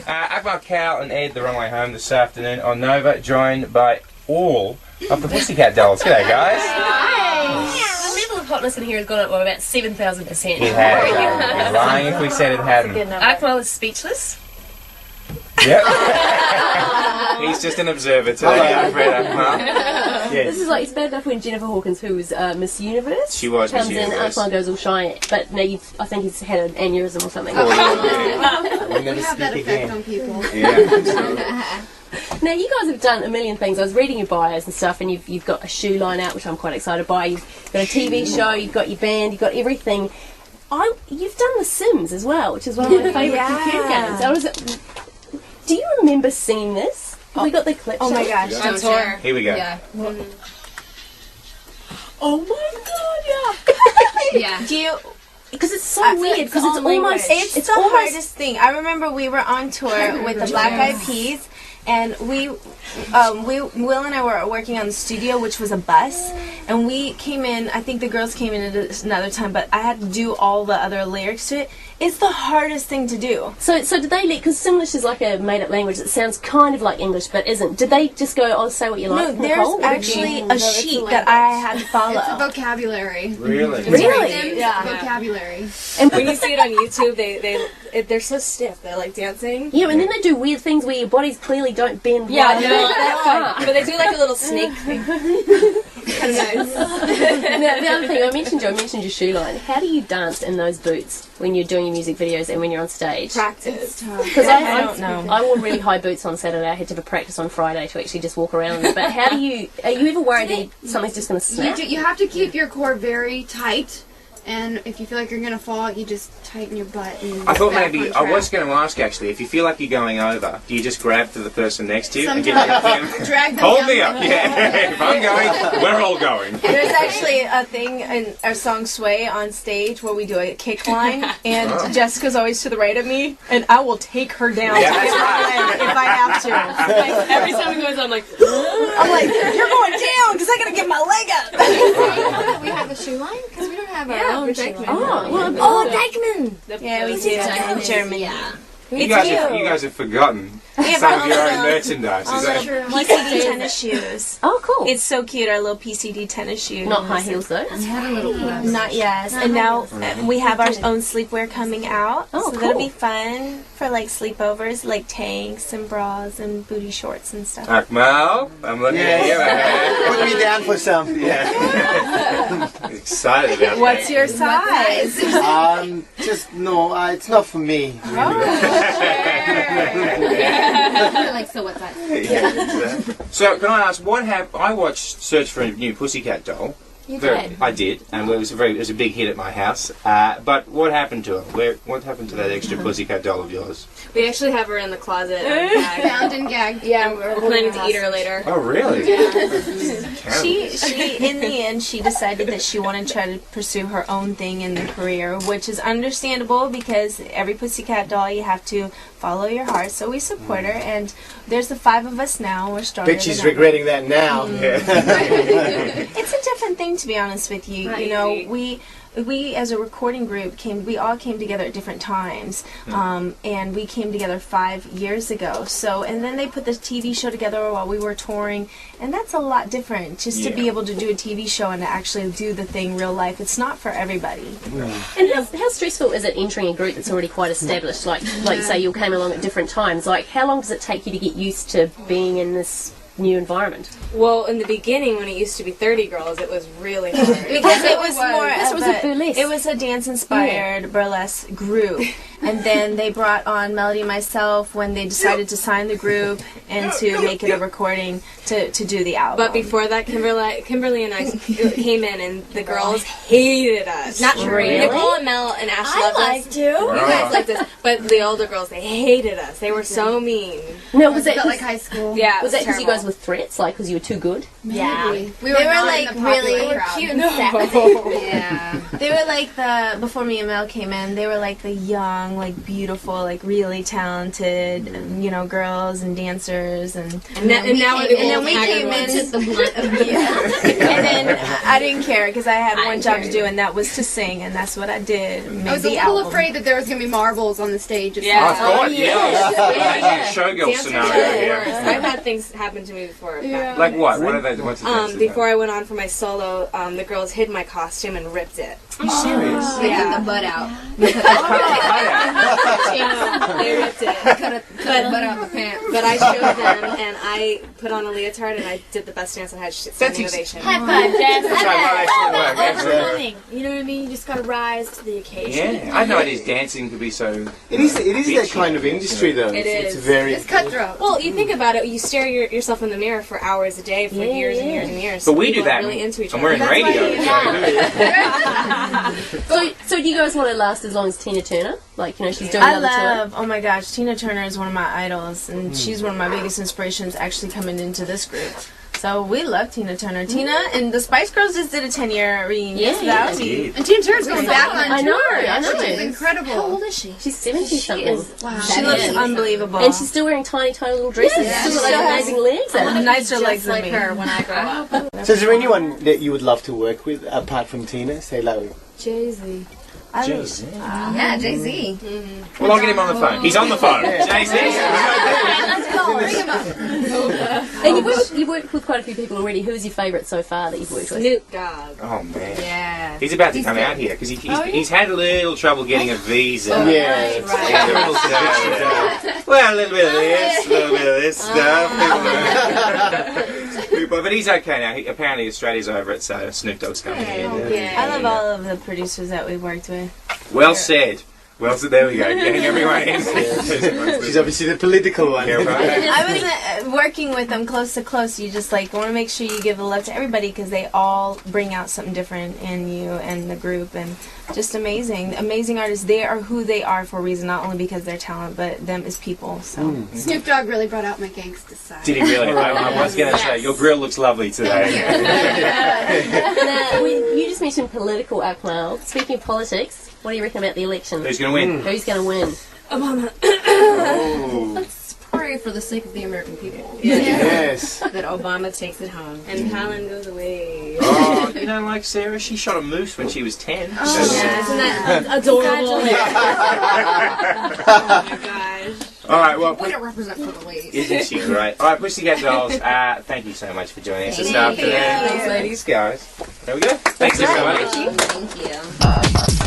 Akbar, Cal and Ed, they're on the way home this afternoon on Nova, joined by all of the Pussycat dolls. G'day, guys. Hi. The level of hotness in here has gone up by about 7,000%. It has. We'd be lying if we said it hadn't. Akbar is speechless. Yep. He's just an observer today. This is like, it's bad enough when Jennifer Hawkins, who was Miss Universe, She was comes Miss in, Universe. Akbar goes all shy, but now I think he's had an aneurysm or something. Oh, We have that effect on people. yeah. Now, you guys have done a million things. I was reading your bios and stuff, and you've got a shoe line out, which I'm quite excited by. You've got a TV show, you've got your band, you've got everything. You've done The Sims as well, which is one of my favourite computer games. Do you remember singing this? Have we got the clip? Oh my gosh, Yeah. on tour. Here we go. Yeah. Oh my god, yeah. Yeah. Do you... Because it's so weird, because it's almost... It's the hardest thing. I remember we were on tour with the Black Eyed Peas, and Will and I were working on the studio, which was a bus, and we came in, I think the girls came in at another time, but I had to do all the other lyrics to it. It's the hardest thing to do. So did they... Because Simlish is like a made-up language that sounds kind of like English, but isn't. Did they just go, oh, say what you like, No, Nicole? there's actually a sheet that I had to follow. It's a vocabulary. Really? Really? Yeah. Vocabulary. And When you see it on YouTube, they're so stiff. They're like dancing. yeah, and then they do weird things where your bodies clearly don't bend. Yeah, right no, that far. but they do like a little snake thing. Kind of nice. Now, the other thing, I mentioned your shoe line. How do you dance in those boots when you're doing your music videos and when you're on stage? Practice. Because I don't know. I wore really high boots on Saturday. I had to have a practice on Friday to actually just walk around in them. But how do you... Are you ever worried that something's just going to snap? You have to keep your core very tight, and if you feel like you're going to fall, you just tighten your butt. And I thought back maybe, on I was track. going to ask actually, if you feel like you're going over, do you just grab to the person next to you and give Sometimes. them Drag them hold down me with up, it. yeah. If I'm going, we're all going. There's actually a thing in our song Sway on stage where we do a kick line, and Jessica's always to the right of me, and I will take her down Yeah, to that's get my leg if I have to. Like, every time it goes, I'm like, I'm like, you're going down because I gotta get my leg up. We have a shoe line? Because we don't have our own shoe line. Oh, Dykeman! Yeah, we do in Germany. You It's guys have forgotten some of your own merchandise. Is that? PCD tennis shoes. Oh, cool. It's so cute, our little PCD tennis shoes. not high heels, though. Not yet. And now we have our own sleepwear coming out. Oh, so cool. that'll be fun for like sleepovers, like tanks and bras and booty shorts and stuff. Akmal, I'm looking at you. man. Put me down for some. Yeah. Excited about What's that. your size? Just no. It's not for me. Like, so what's that? So, can I ask, I watched Search for a New Pussycat Doll. You Very- did. I did, and it was a big hit at my house. But what happened to her? What happened to that extra Pussycat doll of yours? we actually have her in the closet. Found and gagged. Yeah, we're planning to eat her later. Oh, really? She in the end she decided that she wanted to try to pursue her own thing in the career, which is understandable because every Pussycat doll you have to follow your heart. So we support her, and there's the 5 of us now. We're stronger. Bet she's than ever. regretting that now. It's a different thing, to be honest with you. Right. You know, we as a recording group we all came together at different times, and we came together 5 years ago. So, and then they put the TV show together while we were touring, and that's a lot different. Just to be able to do a TV show and to actually do the thing real life, it's not for everybody. And how stressful is it entering a group that's already quite established? Like you say, you came along at different times. Like, how long does it take you to get used to being in this new environment? Well, in the beginning, when it used to be 30 girls, it was really hard. Because it was more This of was a burlesque. it was a dance-inspired burlesque group, and then they brought on Melody and myself when they decided to sign the group and to make it a recording to do the album. But before that, Kimberly and I came in, and the girls hated us. Not really. Nicole and Mel and Ash loved us. You guys liked us, but the older girls, they hated us. They were so mean. No, was Is that that like high school? Yeah, was that because you guys with threats, like because you were too good? Yeah. We They were were not like in the popular really crowd. Cute and sexy. Yeah. They were like the before me and Mel came in. They were like the young, like beautiful, like really talented, girls and dancers, and Now then we came in. Took the blunt of it. And then I didn't care because I had one job to do, and that was to sing, and that's what I did. Made I was a the little album. afraid that there was going to be marbles on the stage. Yeah. I thought, yeah. Showgirl Dancers scenario are the here. worst. I've had things happen to me before. Yeah. Like what? What are they? What's the dances Before I went on for my solo, the girls hid my costume and ripped it. Are you serious? They cut the butt out. They ripped it. Cut the butt out the pants. But I showed them, and I put on a leotard, and I did the best dance I had. Standing ovation. High five, Jess. That's right, well, actually work, actually. Overcoming. You know what I mean? You just gotta rise to the occasion. Yeah, I had no idea dancing could be so. It is that bitchy, kind of industry, though. It It's is. very. It's cutthroat. Well, you think about it. You stare yourself in the mirror for hours a day for years and years and years. But we People do that. are really into each and other. we're in radio. So do you guys want to last as long as Tina Turner? Like, she's doing I another tour. love, oh my gosh, Tina Turner is one of my idols, and she's one of my biggest inspirations actually coming into this group. So we love Tina Turner. Tina and the Spice Girls just did a 10-year reunion. Yeah. So that was huge. And Tina Turner's going back on I know, tour. I know. She's incredible. How old is she? She's 70 something. Wow. She looks unbelievable. And she's still wearing tiny, tiny little dresses. Yeah, She's she still got still amazing legs. And nicer legs than like me. her when I grow up. So, is there anyone that you would love to work with apart from Tina? Say, like, Jay-Z. Jay-Z. Yeah, Jay-Z. Well, I'll get him on the phone. He's on the phone. Jay-Z. Bring him up. and you've worked with quite a few people already. Who's your favourite so far that you've worked with? Snoop Dogg. Oh man. Yeah. He's about to come out here because he's had a little trouble getting a visa. yeah. Yeah, a little stuff. Well, a little bit of this, a little bit of this stuff. But he's okay now. Apparently Australia's over it, so Snoop Dogg's coming here. I love all of the producers that we've worked with. Well said. Well said. There we go. Getting everyone in. She's obviously the political one. Yeah, right. I was working with them close to close. You just want to make sure you give the love to everybody because they all bring out something different in you and the group, and just amazing artists. They are who they are for a reason, not only because they're talent, but them as people. So Snoop Dogg really brought out my gangsta side. Did he really? I was going to say, your grill looks lovely today. Now, you just mentioned political, Akmal. Speaking of politics, what do you reckon about the election? Who's going to win? Who's going to win? Obama. Oh. Let's pray for the sake of the American people Yes. that Obama takes it home. And Palin goes away. Oh, you know, like Sarah, she shot a moose when she was 10. Yeah, isn't that adorable? Oh my gosh. All right, well, Way to represent for the ladies. isn't she great? All right, Pussycat Dolls, thank you so much for joining us this afternoon. Thanks, ladies, guys. There we go. Thanks, everybody. Thank you.